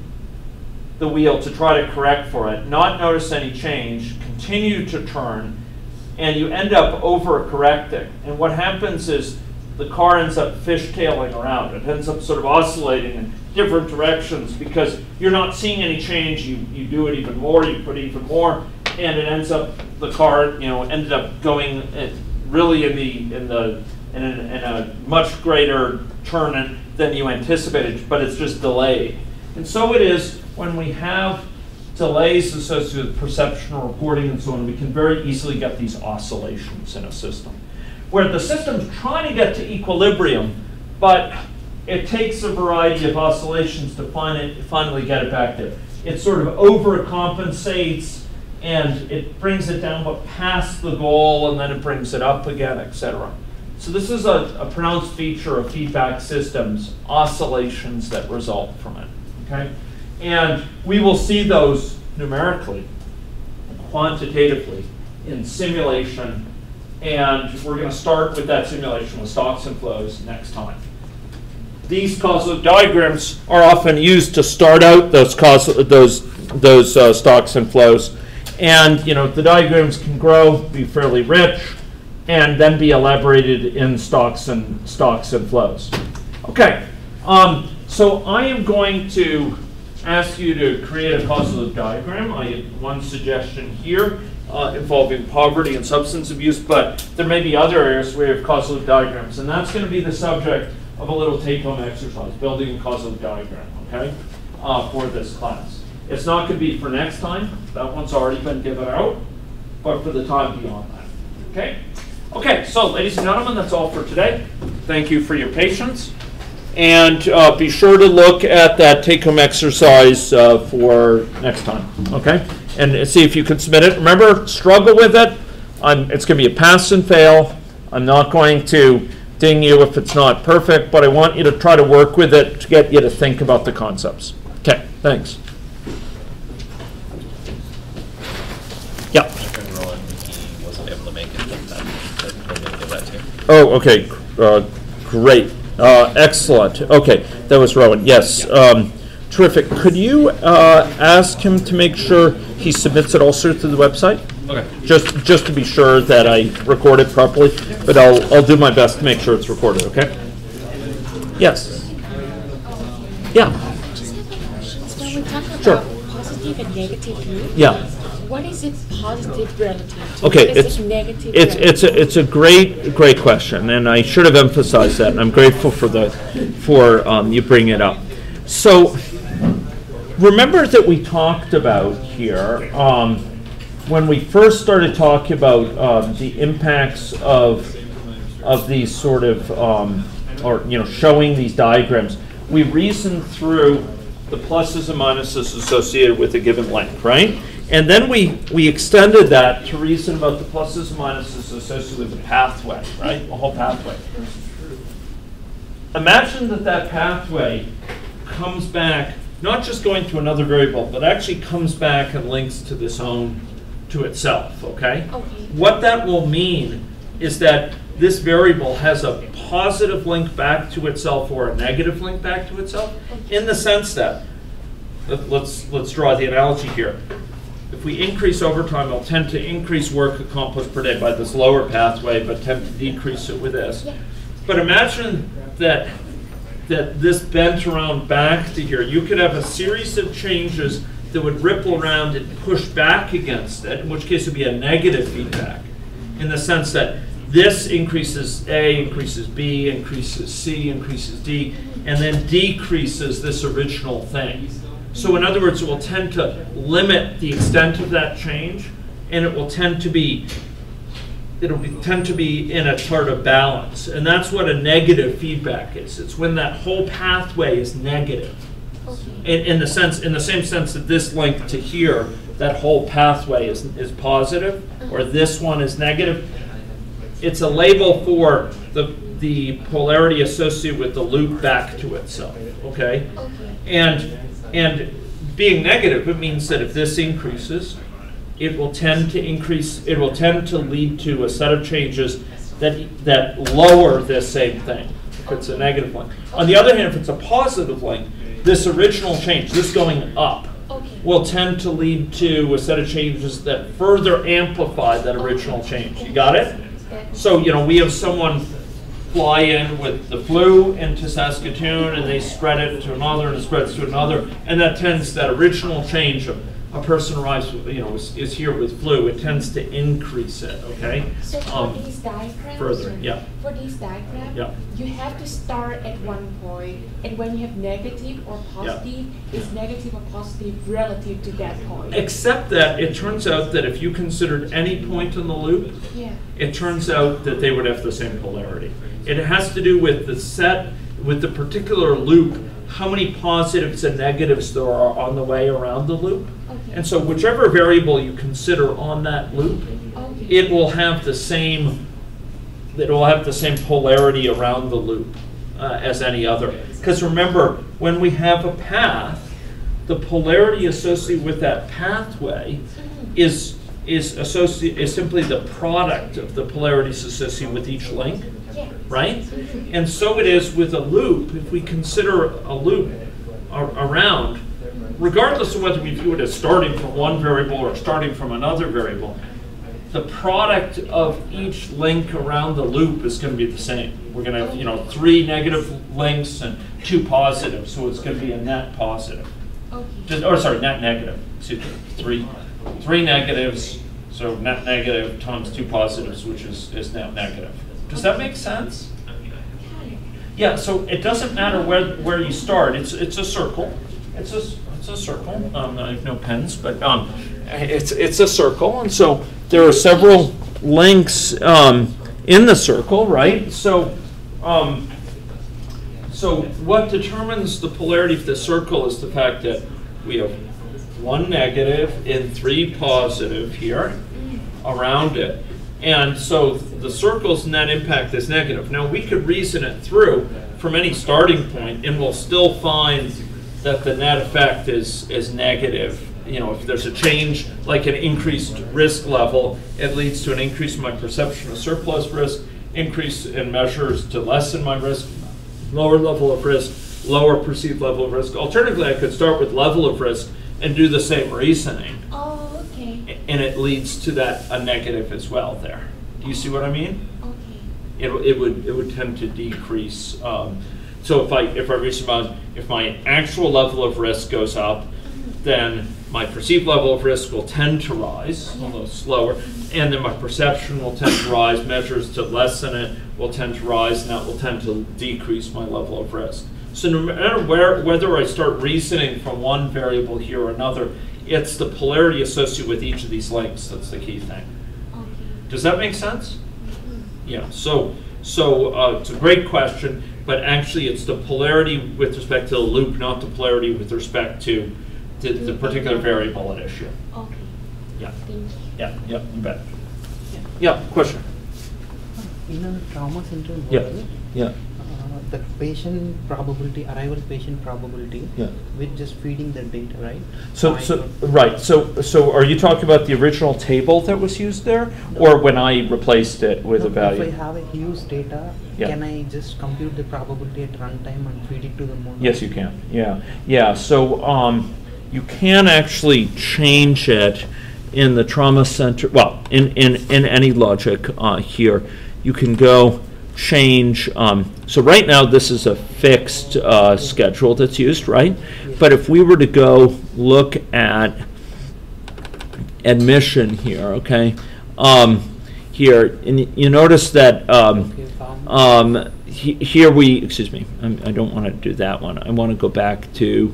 the wheel to try to correct for it, not notice any change, continue to turn, and you end up over-correcting. And what happens is the car ends up fishtailing around. It ends up sort of oscillating in different directions because you're not seeing any change. You do it even more, you put even more, and it ends up, the car, ended up going really in a much greater turn than you anticipated, but it's just delayed. And so it is when we have delays associated with perception or reporting and so on, we can very easily get these oscillations in a system, where the system's trying to get to equilibrium, but it takes a variety of oscillations to finally get it back there. It sort of overcompensates, and it brings it down but past the goal, and then it brings it up again, etc. So this is a pronounced feature of feedback systems, oscillations that result from it. Okay? And we will see those numerically, quantitatively, in simulation. And we're going to start with that simulation with stocks and flows next time. These causal diagrams are often used to start out those stocks and flows. And the diagrams can grow, be fairly rich, and then be elaborated in stocks and flows. Okay, so I am going to ask you to create a causal diagram. I have one suggestion here involving poverty and substance abuse, but there may be other areas where you have causal diagrams, and that's going to be the subject of a little take-home exercise, building a causal diagram, okay, for this class. It's not going to be for next time. That one's already been given out, but for the time beyond that, okay? Okay, so ladies and gentlemen, that's all for today. Thank you for your patience. And be sure to look at that take-home exercise for next time, okay? And see if you can submit it. Remember, struggle with it. It's going to be a pass and fail. I'm not going to ding you if it's not perfect, but I want you to try to work with it to get you to think about the concepts. Okay, thanks. Yeah. He wasn't able to make it, but we'll give that to you. Oh, okay, great. Excellent. Okay, that was Rowan. Yes, terrific. Could you ask him to make sure he submits it also to the website? Okay. Just to be sure that I record it properly, but I'll do my best to make sure it's recorded. Okay. Yes. Yeah. When we talk about Sure. positive and negative loop, Yeah. what is it positive relative to? Okay, What is it negative it's a great question, and I should have emphasized that, and I'm grateful for you bringing it up. So remember that we talked about here when we first started talking about the impacts of these sort of showing these diagrams. We reasoned through the pluses and minuses associated with a given length, right? And then we extended that to reason about the pluses and minuses associated with the pathway, right? A whole pathway. Imagine that pathway comes back, not just going to another variable, but actually comes back and links to this own to itself, okay? Okay. What that will mean is that this variable has a positive link back to itself or a negative link back to itself, in the sense that, let's draw the analogy here. If we increase overtime, it'll tend to increase work accomplished per day by this lower pathway, but tend to decrease it with this. But imagine that this bent around back to here. You could have a series of changes that would ripple around and push back against it, in which case it would be a negative feedback, in the sense that this increases A, increases B, increases C, increases D, and then decreases this original thing. So in other words, it will tend to limit the extent of that change, and it will tend to be in a sort of balance. And that's what a negative feedback is. It's when that whole pathway is negative. In the same sense that this link to here, that whole pathway is positive, or this one is negative. It's a label for the polarity associated with the loop back to itself. Okay? And being negative, it means that if this increases, it will tend to lead to a set of changes that lower this same thing. if it's a negative link. On the other hand, if it's a positive link, this original change, this going up, will tend to lead to a set of changes that further amplify that original change. You got it? So, we have someone fly in with the flu into Saskatoon, and they spread it to another, and it spreads to another, and that original change of a person arrives, is here with flu, it tends to increase it, okay? So for these diagrams, further, yeah. For these diagrams, Yeah. you have to start at one point, and when you have negative or positive, it's negative or positive relative to that point. Except that it turns out that if you considered any point in the loop, it turns out that they would have the same polarity. It has to do with the particular loop, how many positives and negatives there are on the way around the loop. And so whichever variable you consider on that loop, it will have the same polarity around the loop as any other. Because remember, when we have a path, the polarity associated with that pathway is simply the product of the polarities associated with each link, right? And so it is with a loop. If we consider a loop around, regardless of whether we view it as starting from one variable or starting from another variable, the product of each link around the loop is going to be the same. We're going to have 3 negative links and 2 positives, so it's going to be a net positive. Net negative. Excuse me. 3 negatives, so net negative times 2 positives, which is net negative. Does that make sense? Yeah. So it doesn't matter where you start. It's a circle. It's a circle. I have no pens, but it's a circle, and so there are several links in the circle, right? So what determines the polarity of the circle is the fact that we have 1 negative and 3 positive here around it. And so the circle's net impact is negative. Now we could reason it through from any starting point, and we'll still find that the net effect is negative. If there's a change, like an increased risk level, it leads to an increase in my perception of surplus risk, increase in measures to lessen my risk, lower level of risk, lower perceived level of risk. Alternatively, I could start with level of risk and do the same reasoning. Oh, okay. And it leads to a negative as well there. Do you see what I mean? Okay. It would tend to decrease. So if I reason about if my actual level of risk goes up, then my perceived level of risk will tend to rise, although slower, and then my perception will tend to rise. Measures to lessen it will tend to rise, and that will tend to decrease my level of risk. So no matter whether I start reasoning from one variable here or another, it's the polarity associated with each of these links that's the key thing. Okay. Does that make sense? Yeah. So it's a great question, but actually it's the polarity with respect to the loop, not the polarity with respect to the particular variable at issue. Okay. Yeah. Thank you. Yeah. You bet. Yeah. Question. In a trauma center Yeah. Yeah. The patient probability, arrival patient probability, with just feeding the data, right? So are you talking about the original table that was used there, or when I replaced it with a value? If I have a huge data, can I just compute the probability at runtime and feed it to the model? Yes, you can. Yeah. So you can actually change it in the trauma center. Well, in any logic here, you can go change. So right now this is a fixed schedule that's used, right? But if we were to go look at admission here, okay, here, and you notice that here excuse me, I don't want to do that one. I want to go back to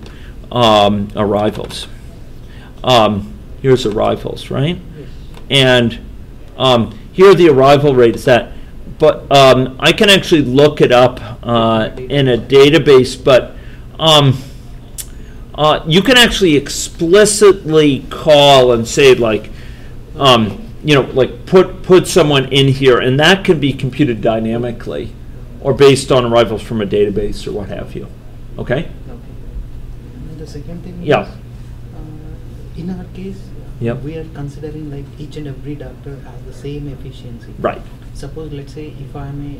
arrivals. Here's arrivals, right? And here the arrival rate is that. But I can actually look it up in a database, but you can actually explicitly call and say, like, like put someone in here, and that can be computed dynamically or based on arrivals from a database or what have you. Okay? Okay. And the second thing is, in our case, Yep. we are considering like each and every doctor has the same efficiency. Right. Suppose, let's say, if I'm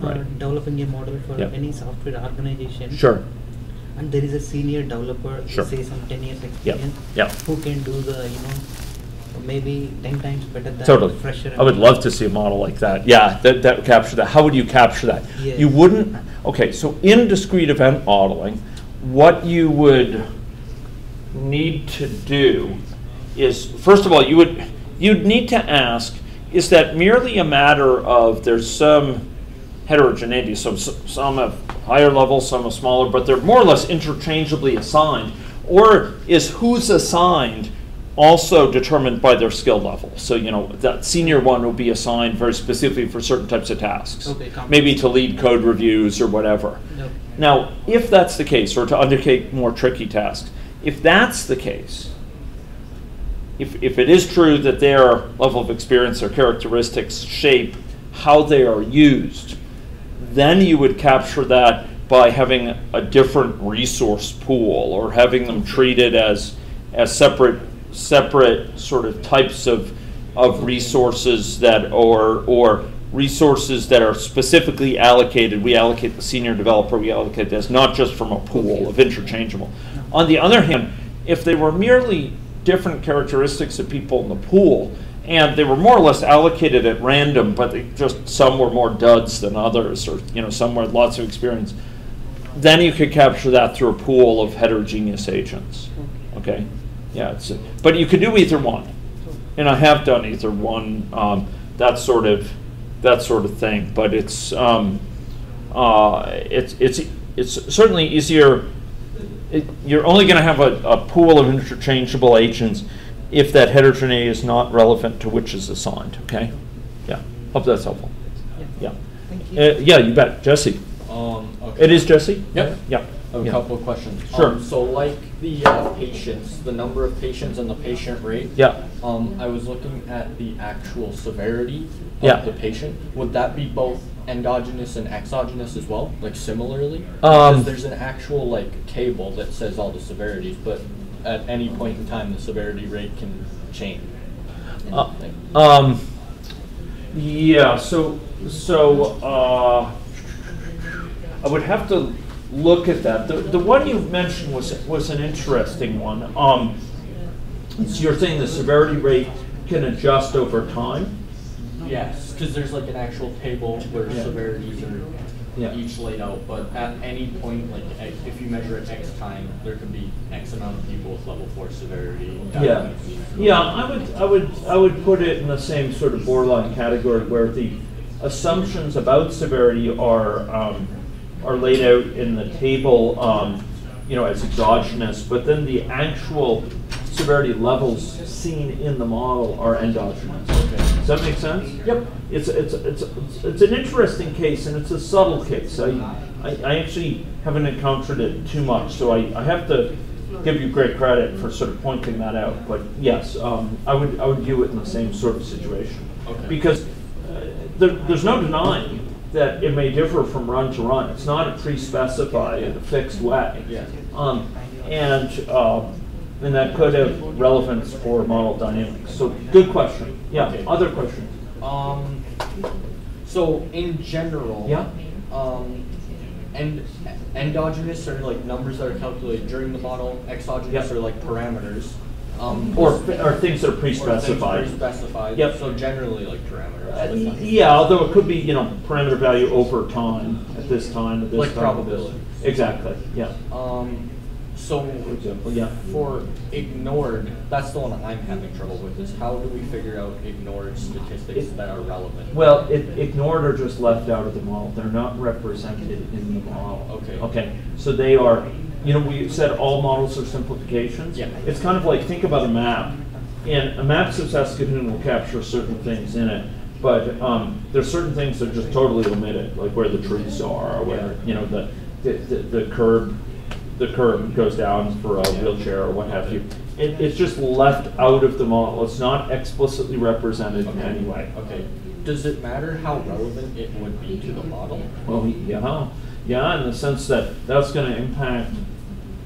Right. developing a model for Yep. any software organization, Sure. and there is a senior developer, Sure. say some 10 years Yep. experience, Yep. who can do the maybe 10 times better than Totally. fresher. I would love to see a model like that. Yeah, that would capture that. How would you capture that? Yes. You wouldn't. Okay, so in discrete event modeling, what you would need to do is, first of all, you'd need to ask, is that merely a matter of there's some heterogeneity, so some have higher levels, some are smaller, but they're more or less interchangeably assigned, or is who's assigned also determined by their skill level? So, that senior one will be assigned very specifically for certain types of tasks, Okay, maybe to lead code reviews or whatever. No. Now, if that's the case, or to undertake more tricky tasks, if that's the case, if it is true that their level of experience or characteristics shape how they are used, then you would capture that by having a different resource pool, or having them treated as separate sort of types of resources that or resources that are specifically allocated. We allocate the senior developer, we allocate this, not just from a pool of interchangeable. On the other hand, if they were merely different characteristics of people in the pool, and they were more or less allocated at random, but some were more duds than others, or some had lots of experience, then you could capture that through a pool of heterogeneous agents. Okay, yeah, but you could do either one, and I have done either one. That sort of thing, but it's certainly easier. You're only going to have a pool of interchangeable agents if that heterogeneity is not relevant to which is assigned. Okay, yeah. Hope that's helpful. Yeah. Thank you. Yeah, you bet, Jesse. Okay. It is Jesse. Yep. Yeah. A couple of questions. Sure. So like the patients, the number of patients and the patient rate. Yeah. I was looking at the actual severity of Yeah. the patient. Would that be both endogenous and exogenous as well, like similarly? Um, Because there's an actual like table that says all the severities, but at any point in time the severity rate can change. Yeah. So I would have to look at that. The one you mentioned was an interesting one. So you're saying the severity rate can adjust over time? Yes, because there's like an actual table where Yeah. severities are Yeah. each laid out, but at any point, like if you measure at X time, there could be X amount of people with level 4 severity. Yeah, yeah. I would put it in the same sort of borderline category where the assumptions about severity are laid out in the table, as exogenous, but then the actual severity levels seen in the model are endogenous. Okay. Does that make sense? Yep. It's an interesting case, and it's a subtle case. I actually haven't encountered it too much, so I have to give you great credit for sort of pointing that out. But yes, I would view it in the same sort of situation. Okay. Because there's no denying that it may differ from run to run. It's not a pre-specified, fixed way. Yeah. And that could have relevance for model dynamics. So good question. Yeah. Okay. Other questions? So in general, Yeah. And endogenous are like numbers that are calculated during the model. Exogenous Yep. are like parameters. Or things that are Or pre-specified. things pre-specified. Yep. So generally like parameters. Yeah, although it could be, parameter value over time, at this time, at this Like time. probability. Exactly, yeah. So For example, yeah. for ignored, that's the one I'm having trouble with, is how do we figure out ignored statistics that are relevant? Well, ignored are just left out of the model. They're not represented in the model. Okay. Okay, so they are, we said all models are simplifications. Yeah. It's kind of like, think about a map. And a map of Saskatoon will capture certain things in it, but there's certain things that are just totally omitted, like where the trees are, or where, the curb goes down for a wheelchair or what have you. It's just left out of the model. It's not explicitly represented in any way. Okay. Does it matter how relevant it would be to the model? Well, yeah, in the sense that that's going to impact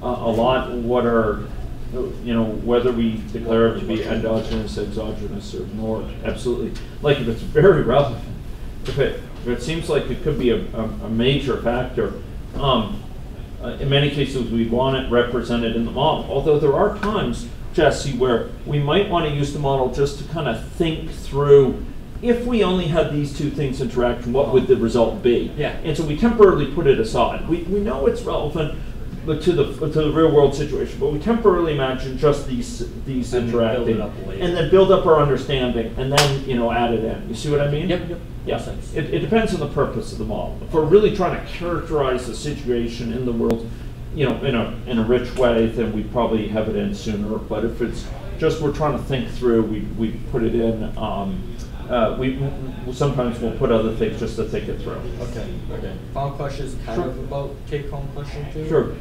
a lot what are whether we declare it to be endogenous, exogenous, or ignored. Absolutely. Like if it's very relevant, if it seems like it could be a major factor, in many cases we want it represented in the model. Although there are times, Jesse, where we might want to use the model just to kind of think through, if we only had these two things interact, what would the result be? Yeah. And so we temporarily put it aside. We know it's relevant to the real world situation, but we temporarily imagine just these And interacting, build it up later. and then build up our understanding, and then add it in. You see what I mean? Yep. Yeah. Makes sense. It depends on the purpose of the model. If we're really trying to characterize the situation in the world, in a rich way, then we probably have it in sooner. But if it's just we're trying to think through, we put it in. We sometimes we'll put other things just to think it through. Okay. Final question is kind of about take-home question too. Sure.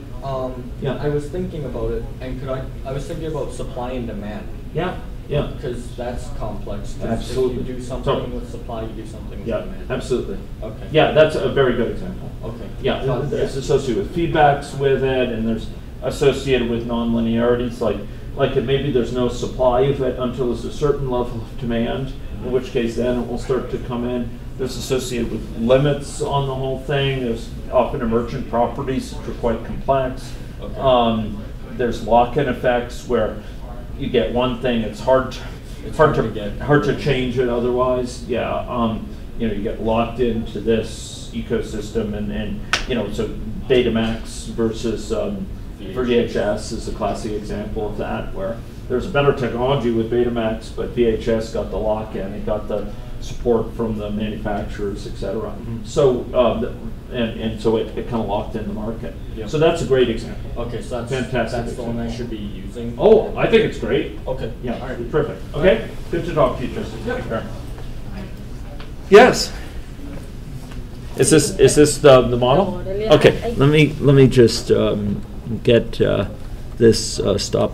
Yeah. I was thinking about it, and I was thinking about supply and demand. Yeah. Because that's complex. 'Cause Absolutely. If you do something with supply, you do something with Yeah. demand. Absolutely. Okay. Yeah, that's a very good example. Okay. Yeah, it's associated with feedbacks with it, and there's associated with nonlinearities, like maybe there's no supply of it until there's a certain level of demand, in which case then it will start to come in. There's associated with limits on the whole thing. There's often emergent properties which are quite complex. Okay. There's lock-in effects where you get one thing, it's hard to change it otherwise. Yeah, you get locked into this ecosystem, and so Betamax versus VHS is a classic example of that, where there's a better technology with Betamax, but VHS got the lock-in, it got the support from the manufacturers, etc. Mm-hmm. So and so it kind of locked in the market. Yep. So that's a great example. Okay, so that's Fantastic That's the one I should be using. Oh, I think it's great. Okay. Yeah, All right. terrific. Okay, good to talk to you, Justin. Take care. Yes. Is this the model? model, yeah. Okay, let me just get this stopped.